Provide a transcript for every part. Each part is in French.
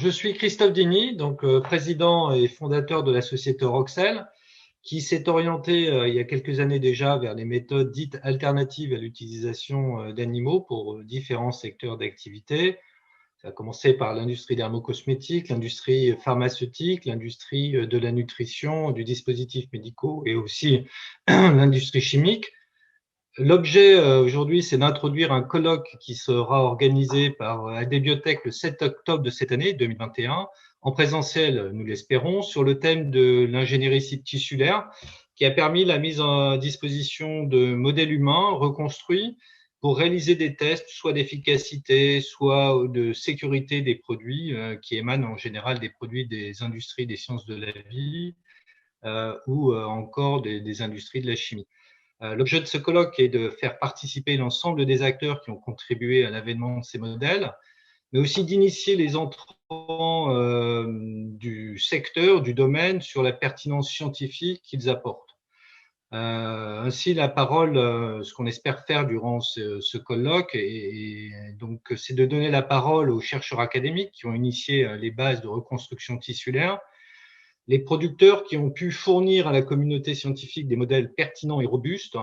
Je suis Christophe Digny, donc président et fondateur de la société Roxel, qui s'est orientée il y a quelques années déjà vers les méthodes dites alternatives à l'utilisation d'animaux pour différents secteurs d'activité. Ça a commencé par l'industrie dermocosmétique, l'industrie pharmaceutique, l'industrie de la nutrition, du dispositif médicaux et aussi l'industrie chimique. L'objet aujourd'hui, c'est d'introduire un colloque qui sera organisé par AD Biotech le 7 octobre de cette année 2021, en présentiel, nous l'espérons, sur le thème de l'ingénierie tissulaire, qui a permis la mise en disposition de modèles humains reconstruits pour réaliser des tests, soit d'efficacité, soit de sécurité des produits qui émanent en général des produits des industries des sciences de la vie ou encore des industries de la chimie. L'objet de ce colloque est de faire participer l'ensemble des acteurs qui ont contribué à l'avènement de ces modèles, mais aussi d'initier les entrants du secteur, du domaine, sur la pertinence scientifique qu'ils apportent. Ainsi, la parole, ce qu'on espère faire durant ce colloque, donc, c'est de donner la parole aux chercheurs académiques qui ont initié les bases de reconstruction tissulaire, les producteurs qui ont pu fournir à la communauté scientifique des modèles pertinents et robustes,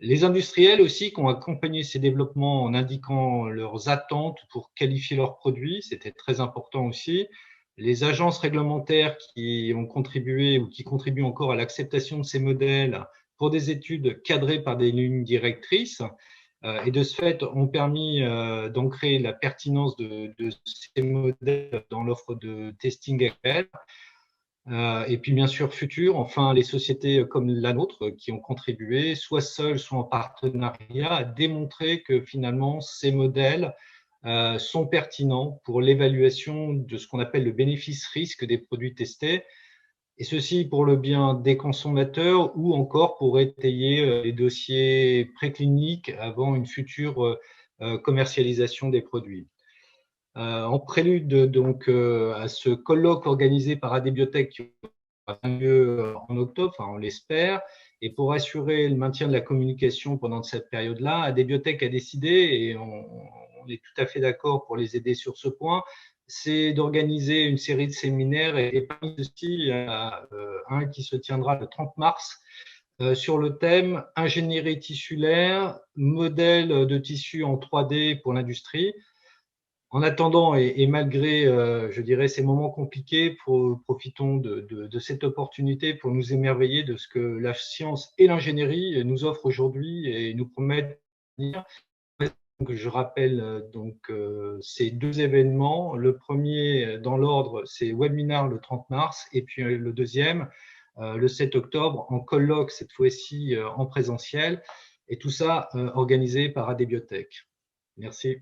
les industriels aussi qui ont accompagné ces développements en indiquant leurs attentes pour qualifier leurs produits, c'était très important aussi, les agences réglementaires qui ont contribué ou qui contribuent encore à l'acceptation de ces modèles pour des études cadrées par des lignes directrices et de ce fait ont permis d'ancrer la pertinence de ces modèles dans l'offre de testing actuelle. Et puis bien sûr futur, enfin les sociétés comme la nôtre qui ont contribué, soit seules, soit en partenariat, à démontrer que finalement ces modèles sont pertinents pour l'évaluation de ce qu'on appelle le bénéfice-risque des produits testés, et ceci pour le bien des consommateurs ou encore pour étayer les dossiers précliniques avant une future commercialisation des produits. En prélude donc à ce colloque organisé par AD Biotech qui aura lieu en octobre, enfin on l'espère, et pour assurer le maintien de la communication pendant cette période-là, AD Biotech a décidé, et on est tout à fait d'accord pour les aider sur ce point, c'est d'organiser une série de séminaires et parmi ceux-ci, il y a un qui se tiendra le 30 mars sur le thème ingénierie tissulaire, modèle de tissu en 3D pour l'industrie. En attendant et malgré, je dirais, ces moments compliqués, profitons de cette opportunité pour nous émerveiller de ce que la science et l'ingénierie nous offrent aujourd'hui et nous promettent. Donc, je rappelle ces deux événements. Le premier, dans l'ordre, c'est Webinar le 30 mars et puis le deuxième, le 7 octobre, en colloque, cette fois-ci en présentiel. Et tout ça organisé par AD Biotech. Merci.